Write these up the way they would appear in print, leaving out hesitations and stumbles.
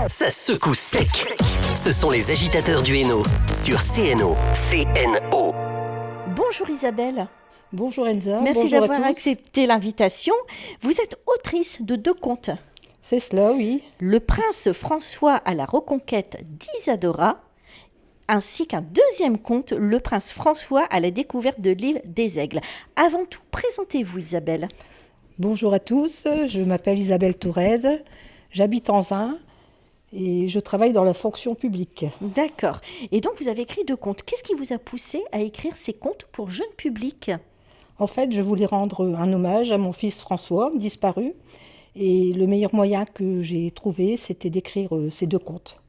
ça secoue sec. Ce sont les agitateurs du Hainaut sur CNO. CNO. Bonjour Isabelle. Bonjour Elsa. Merci bonjour d'avoir à tous. accepté l'invitation. Vous êtes autrice de 2 contes. C'est cela, oui. Le prince François à la reconquête d'Isadora, ainsi qu'un deuxième conte, Le prince François à la découverte de l'île des Aigles. Avant tout, présentez-vous Isabelle. Bonjour à tous, je m'appelle Isabelle Tourez, j'habite en Ain et je travaille dans la fonction publique. D'accord. Et donc vous avez écrit 2 contes. Qu'est-ce qui vous a poussé à écrire ces contes pour jeune public ? En fait, je voulais rendre un hommage à mon fils François, disparu, et le meilleur moyen que j'ai trouvé, c'était d'écrire ces 2 contes.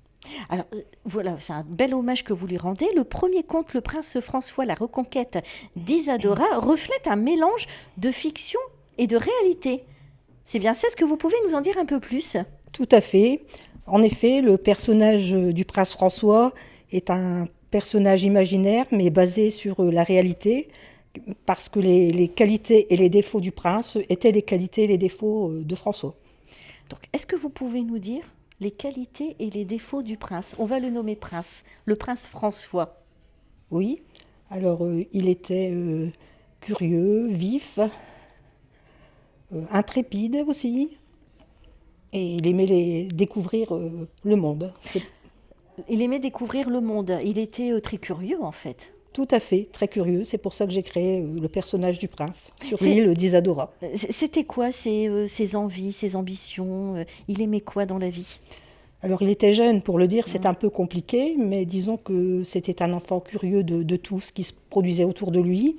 Alors voilà, c'est un bel hommage que vous lui rendez. Le premier conte, Le prince François, la reconquête d'Isadora, reflète un mélange de fiction et de réalité. C'est bien ça, est-ce que vous pouvez nous en dire un peu plus ? Tout à fait. En effet, le personnage du prince François est un personnage imaginaire, mais basé sur la réalité, parce que les qualités et les défauts du prince étaient les qualités et les défauts de François. Donc, est-ce que vous pouvez nous dire les qualités et les défauts du prince ? On va le nommer prince, le prince François. Oui, alors il était curieux, vif, intrépide aussi, et il aimait découvrir le monde. Il aimait découvrir le monde, il était très curieux en fait. Tout à fait, très curieux, c'est pour ça que j'ai créé le personnage du prince sur l'île d'Isadora. C'était quoi ses envies, ses ambitions ? Il aimait quoi dans la vie ? Alors il était jeune, pour le dire, c'est un peu compliqué, mais disons que c'était un enfant curieux de tout ce qui se produisait autour de lui.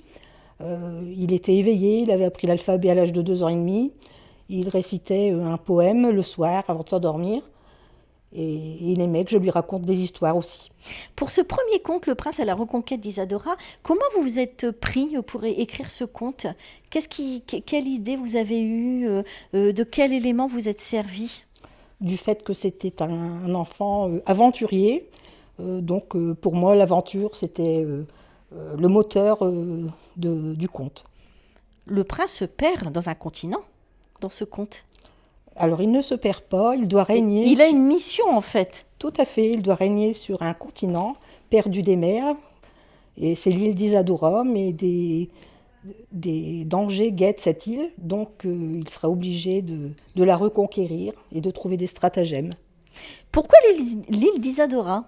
Il était éveillé, il avait appris l'alphabet à l'âge de 2 ans et demi. Il récitait un poème le soir avant de s'endormir. Et il aimait que je lui raconte des histoires aussi. Pour ce premier conte, Le prince à la reconquête d'Isadora, comment vous vous êtes pris pour écrire ce conte ? Quelle idée vous avez eue ? De quel élément vous êtes servi ? Du fait que c'était un enfant aventurier. Donc pour moi, l'aventure, c'était le moteur du conte. Le prince se perd dans un continent, dans ce conte. Alors il ne se perd pas, il doit régner... Il a une mission en fait. Tout à fait, il doit régner sur un continent perdu des mers. Et c'est l'île d'Isadora, mais des dangers guettent cette île. Donc il sera obligé de la reconquérir et de trouver des stratagèmes. Pourquoi l'île d'Isadora ?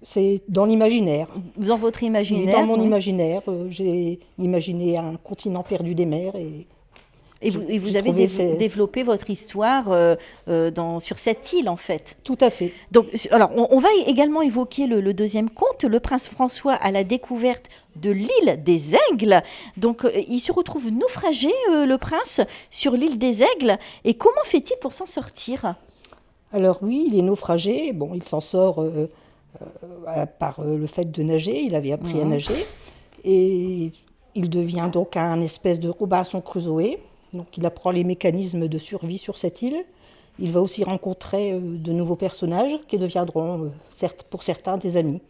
C'est dans l'imaginaire. Dans votre imaginaire ? Dans mon imaginaire, j'ai imaginé un continent perdu des mers et vous avez développé votre histoire sur cette île, en fait. Tout à fait. Donc, alors, on va également évoquer le deuxième conte, Le prince François à la découverte de l'île des Aigles. Donc, il se retrouve naufragé, le prince, sur l'île des Aigles. Et comment fait-il pour s'en sortir ? Alors oui, il est naufragé. Bon, il s'en sort par le fait de nager. Il avait appris à nager. Et il devient donc un espèce de Robinson Crusoe. Donc il apprend les mécanismes de survie sur cette île. Il va aussi rencontrer de nouveaux personnages qui deviendront pour certains des amis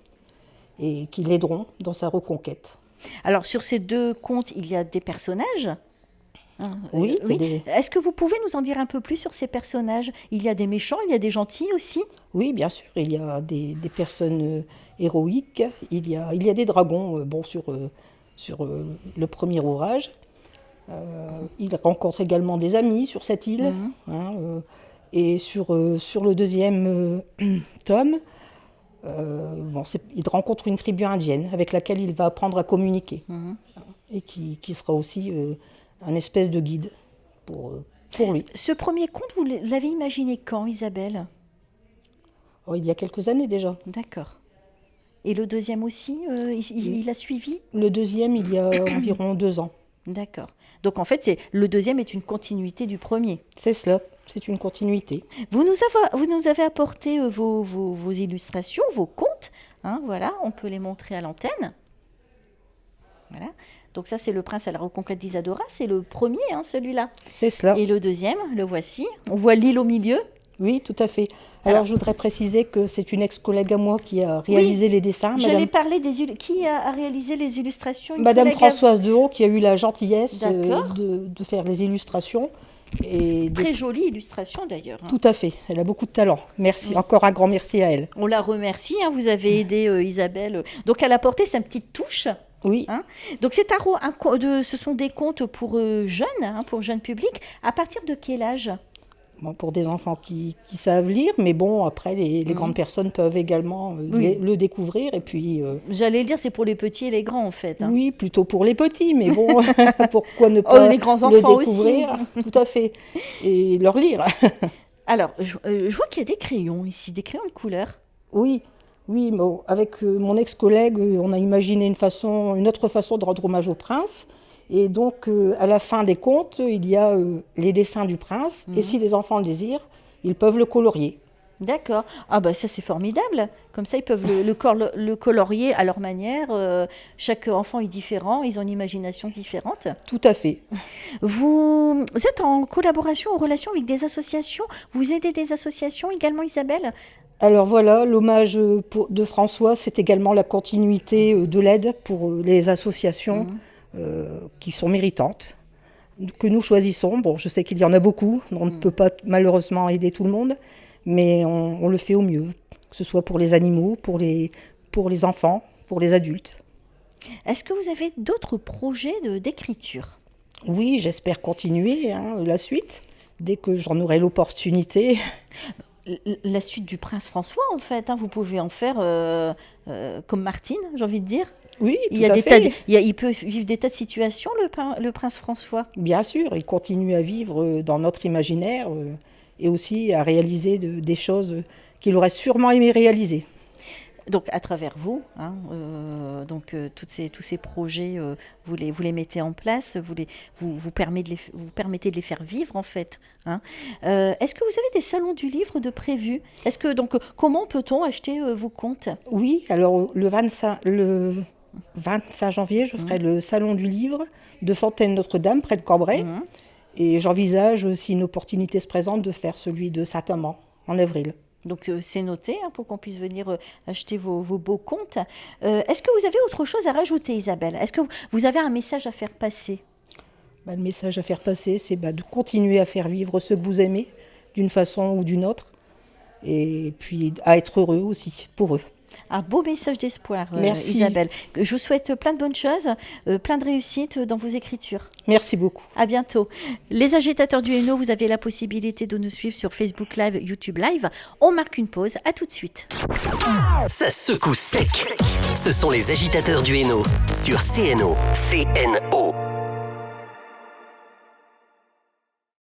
et qui l'aideront dans sa reconquête. Alors sur ces 2 contes, il y a des personnages ? Oui. Est-ce que vous pouvez nous en dire un peu plus sur ces personnages ? Il y a des méchants, il y a des gentils aussi ? Oui, bien sûr, il y a des personnes héroïques. Il y a des dragons sur le premier ouvrage. Il rencontre également des amis sur cette île. Et sur le deuxième tome, il rencontre une tribu indienne avec laquelle il va apprendre à communiquer. Et qui sera aussi un espèce de guide pour lui. Ce premier conte, vous l'avez imaginé quand, Isabelle ? Il y a quelques années déjà. D'accord. Et le deuxième aussi, il a suivi ? Le deuxième, il y a environ 2 ans. D'accord. Donc en fait, le deuxième est une continuité du premier. C'est cela, c'est une continuité. Vous nous avez apporté vos illustrations, vos contes. Voilà, on peut les montrer à l'antenne. Voilà. Donc ça, c'est Le prince à la reconquête d'Isadora. C'est le premier, celui-là. C'est cela. Et le deuxième, le voici. On voit l'île au milieu. Oui, tout à fait. Alors, je voudrais préciser que c'est une ex-collègue à moi qui a réalisé les dessins. J'allais parler qui a réalisé les illustrations ? Madame Françoise Dehaut, qui a eu la gentillesse de faire les illustrations. Et Très jolie illustration d'ailleurs. Tout à fait, elle a beaucoup de talent. Merci, encore un grand merci à elle. On la remercie, hein, vous avez aidé Isabelle. Donc elle a apporté sa petite touche. Oui, Hein. Donc ce sont des contes pour jeunes, hein, pour jeunes publics. À partir de quel âge? bon, pour des enfants qui savent lire, mais bon, après, les grandes personnes peuvent également Oui. le découvrir. Et puis, J'allais le dire, c'est pour les petits et les grands en fait. Hein. oui, plutôt pour les petits, mais bon, pourquoi ne pas les grands le enfants découvrir? Tout à fait, et leur lire. Alors, je vois qu'il y a des crayons ici, des crayons de couleur. Oui, oui, bon, avec mon ex-collègue, on a imaginé une autre façon de rendre hommage au prince. Et donc, à la fin des contes, il y a les dessins du prince. Et si les enfants le désirent, ils peuvent le colorier. D'accord. Ah bah ça c'est formidable. Comme ça ils peuvent le colorier à leur manière. Chaque enfant est différent, ils ont une imagination différente. Tout à fait. Vous êtes en collaboration, en relation avec des associations. Vous aidez des associations également, Isabelle? Alors voilà, l'hommage de François, c'est également la continuité de l'aide pour les associations qui sont méritantes, que nous choisissons. Bon, je sais qu'il y en a beaucoup, on ne peut pas malheureusement aider tout le monde, mais on le fait au mieux, que ce soit pour les animaux, pour les enfants, pour les adultes. Est-ce que vous avez d'autres projets d'écriture? Oui, j'espère continuer la suite, dès que j'en aurai l'opportunité. La suite du Prince François, en fait, hein, vous pouvez en faire comme Martine, j'ai envie de dire. Oui, Il y a tout à des fait. il peut vivre des tas de situations, le Prince François. Bien sûr, il continue à vivre dans notre imaginaire et aussi à réaliser des choses qu'il aurait sûrement aimé réaliser. Donc à travers vous, hein, tous ces projets, vous les mettez en place, vous permettez de les faire vivre en fait. Hein. Est-ce que vous avez des salons du livre de prévus? Comment peut-on acheter vos contes? Oui, alors le 25 janvier, je ferai le salon du livre de Fontaine-Notre-Dame, près de Cambrai. Et j'envisage, si une opportunité se présente, de faire celui de Saint-Amand, en avril. Donc c'est noté hein, pour qu'on puisse venir acheter vos beaux contes. Est-ce que vous avez autre chose à rajouter, Isabelle? Est-ce que vous avez un message à faire passer? Le message à faire passer, c'est de continuer à faire vivre ceux que vous aimez, d'une façon ou d'une autre, et puis à être heureux aussi, pour eux. Un beau message d'espoir, Merci. Isabelle. Je vous souhaite plein de bonnes choses, plein de réussite dans vos écritures. Merci beaucoup. À bientôt. Les agitateurs du Hainaut, vous avez la possibilité de nous suivre sur Facebook Live, YouTube Live. On marque une pause. À tout de suite. Ça secoue sec. Ce sont les agitateurs du Hainaut sur CNO. CNO.